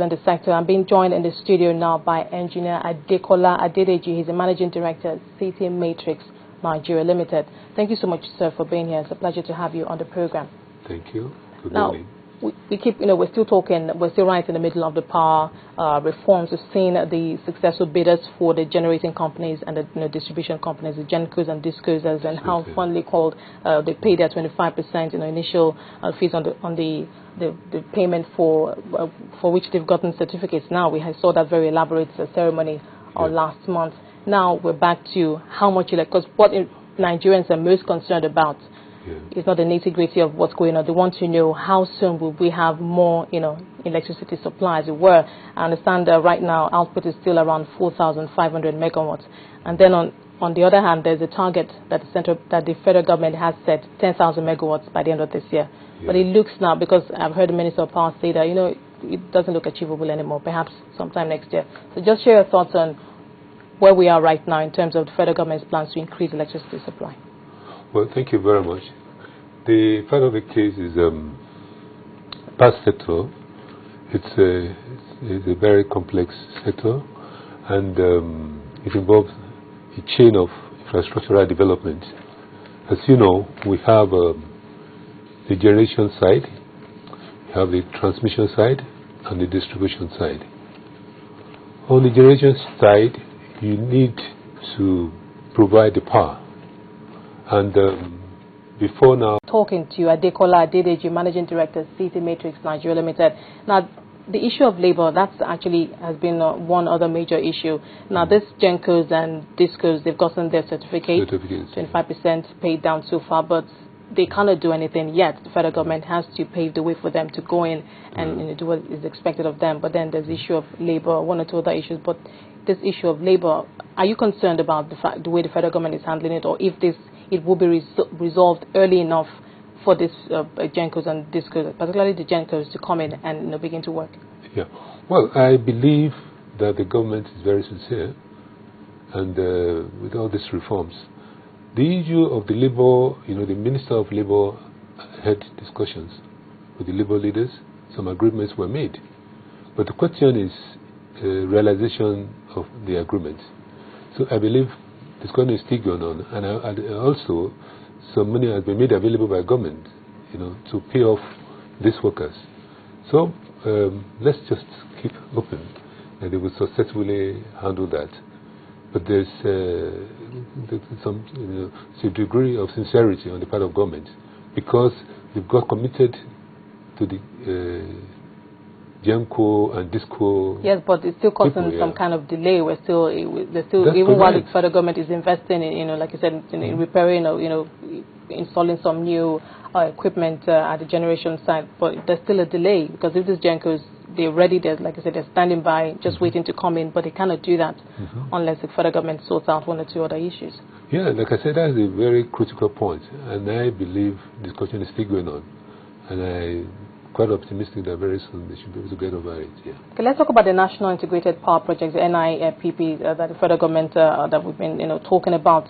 in the sector. I'm being joined in the studio now by engineer Adekola Adedeji. He's the managing director at City Matrix Nigeria Limited. Thank you so much, sir, for being here. It's a pleasure to have you on the program. Thank you. Good now, morning. We keep, we're still talking, we're still right in the middle of the power reforms. We've seen the successful bidders for the generating companies and the distribution companies, the Gencos and Discos, and how fondly called, they pay their 25% initial fees on the payment for which they've gotten certificates. Now we saw that very elaborate ceremony last month. Now we're back to how much, because what Nigerians are most concerned about it's not the nitty-gritty of what's going on. They want to know how soon will we have more, electricity supply, as it were. I understand that right now output is still around 4,500 megawatts. And then on the other hand, there's a target that the federal government has set, 10,000 megawatts by the end of this year. Yeah. But it looks now, because I've heard the Minister of Power say that, it doesn't look achievable anymore, perhaps sometime next year. So just share your thoughts on where we are right now in terms of the federal government's plans to increase electricity supply. Well, thank you very much. The part of the case is power sector. It's a very complex sector, and it involves a chain of infrastructural development. As you know, we have the generation side, we have the transmission side, and the distribution side. On the generation side, you need to provide the power. And before now... Talking to you, Adekola Adedeji, Managing Director, City Matrix Nigeria Limited. Now, the issue of labor, that's actually has been one other major issue. Now, this Gencos and Discos, they've gotten their certificates, 25% paid down so far, but they cannot do anything yet. The federal government has to pave the way for them to go in and do what is expected of them. But then there's the issue of labor, one or two other issues. But this issue of labor, are you concerned about the way the federal government is handling it, or if it will be resolved early enough for this Gencos and Discos, particularly the Gencos, to come in and begin to work? Yeah. Well, I believe that the government is very sincere, and with all these reforms, the issue of the labor, the Minister of Labor had discussions with the labor leaders. Some agreements were made, but the question is realization of the agreement. So I believe discussion is still going on, and also some money has been made available by government, to pay off these workers. So let's just keep open that they will successfully handle that. But there's some degree of sincerity on the part of government, because they've got committed to the Genco and Disco. Yes, but it's still causing some kind of delay. They're still even while the federal government is investing in, like you said, in repairing or installing some new equipment at the generation side. But there's still a delay, because if these Gencos, they're ready, like I said, they're standing by, just waiting to come in, but they cannot do that unless the federal government sorts out one or two other issues. Yeah, like I said, that's a very critical point, and I believe discussion is still going on, and I'm quite optimistic that very soon they should be able to get over it. Yeah. Okay, let's talk about the National Integrated Power Project, the NIPP, that the federal government that we've been talking about.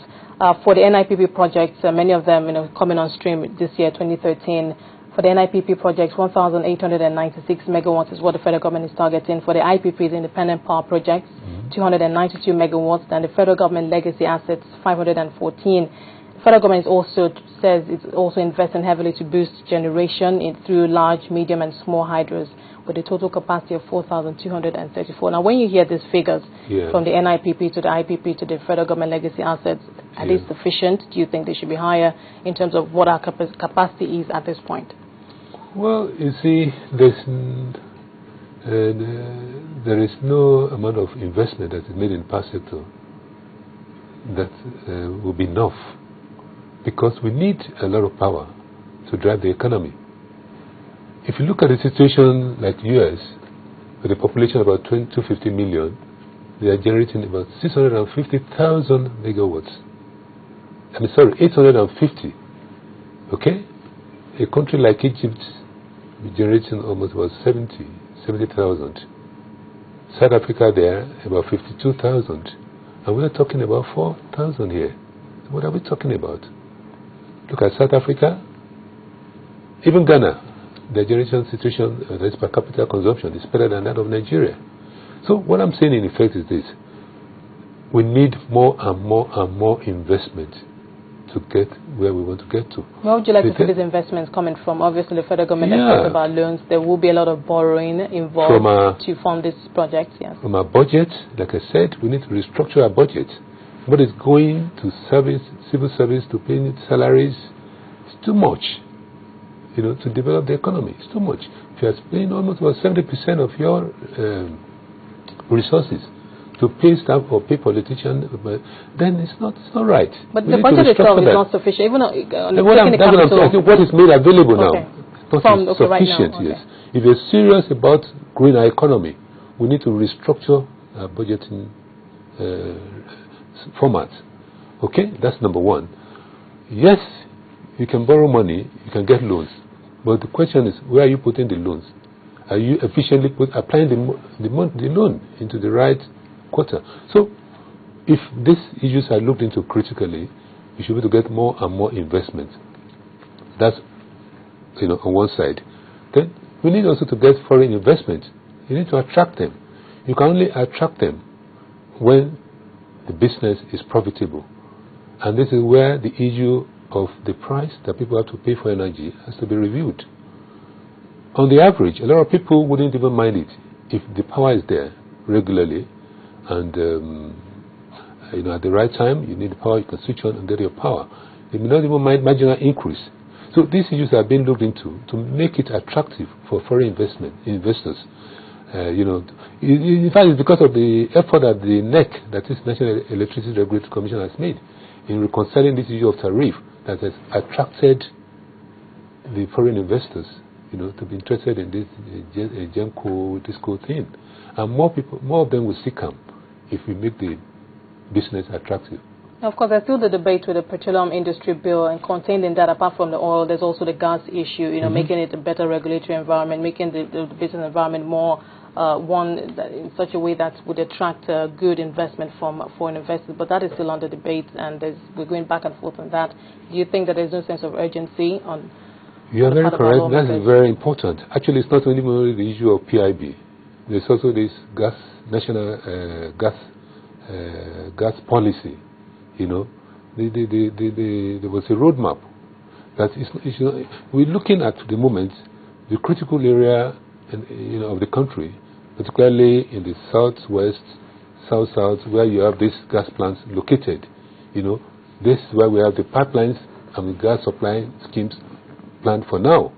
For the NIPP projects, many of them coming on stream this year, 2013. For the NIPP projects, 1,896 megawatts is what the federal government is targeting. For the IPPs, independent power projects, 292 megawatts. And the federal government legacy assets, 514. The federal government says it's also investing heavily to boost generation through large, medium, and small hydros, with a total capacity of 4,234. Now, when you hear these figures from the NIPP to the IPP to the federal government legacy assets, are they sufficient? Do you think they should be higher in terms of what our capacity is at this point? Well, you see, there is no amount of investment that is made in the power sector that will be enough, because we need a lot of power to drive the economy. If you look at the situation like the US, with a population of about 250 million, they are generating about 650,000 megawatts. 850. Okay? A country like Egypt is generating almost about 70,000. South Africa there, about 52,000. And we are talking about 4,000 here. So what are we talking about? Look at South Africa, even Ghana. the Nigerian situation, that is per capita consumption, is better than that of Nigeria. So what I'm saying in effect is this: we need more and more and more investment to get where we want to get to. Where would you like to see these investments coming from? Obviously, the federal government has talked about loans. There will be a lot of borrowing involved to fund this project. Yes. From our budget, like I said, we need to restructure our budget. What is going to service, civil service, to pay salaries, it's too much. To develop the economy, it's too much. If you are spending almost about 70% of your resources to pay staff or pay politicians, then it's not right. But the budget itself is not sufficient. Even I think what is made available now is not sufficient. Right now, yes. If you're serious about growing our economy, we need to restructure our budgeting format. Okay, that's number one. Yes, you can borrow money, you can get loans, but the question is, where are you putting the loans? Are you efficiently applying the loan into the right quarter? So, if these issues are looked into critically, we should be able to get more and more investment. That's on one side. Then we need also to get foreign investment. You need to attract them. You can only attract them when the business is profitable, and this is where the issue of the price that people have to pay for energy has to be reviewed. On the average, a lot of people wouldn't even mind it if the power is there regularly, and at the right time you need the power, you can switch on and get your power. They may not even mind marginal increase. So these issues are being looked into to make it attractive for foreign investors. In fact, it's because of the effort that the NEC, that is National Electricity Regulatory Commission, has made in reconciling this issue of tariff, that has attracted the foreign investors, to be interested in this GEMCO, DISCO thing. And more of them will still come if we make the business attractive. Of course, there's still the debate with the petroleum industry bill, and contained in that, apart from the oil, there's also the gas issue, making it a better regulatory environment, making the business environment more one that in such a way that would attract good investment from foreign investors. But that is still under debate, and we're going back and forth on that. Do you think that there's no sense of urgency on? You are very correct. That is very important. Actually, it's not only the issue of PIB. There's also this national gas policy. There was a roadmap that we're looking at the moment the critical area of the country, particularly in the southwest, south, where you have these gas plants located. This is where we have the pipelines and the gas supply schemes planned for now.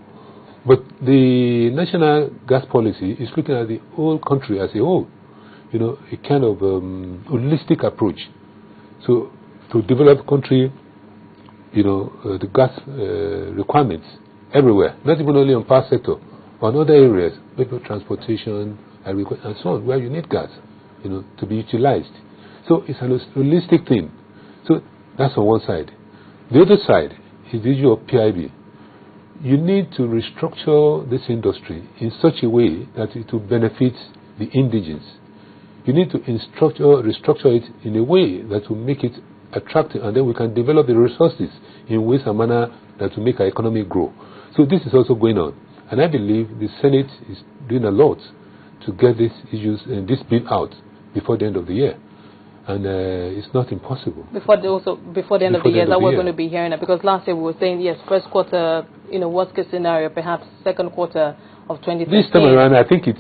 But the national gas policy is looking at the whole country as a whole, a kind of holistic approach. So to develop the country, the gas requirements everywhere, not even only on power sector, on other areas, maybe transportation and so on, where you need gas, to be utilized. So it's a holistic thing. So that's on one side. The other side is the issue of PIB. You need to restructure this industry in such a way that it will benefit the indigenes. You need to restructure it in a way that will make it attractive, and then we can develop the resources in ways and manner that will make our economy grow. So this is also going on, and I believe the Senate is doing a lot to get these issues and this bill out before the end of the year. And it's not impossible. Before the end of the year, that we're going to be hearing it. Because last year we were saying, yes, first quarter, worst case scenario, perhaps second quarter of 2013. This time around, I think it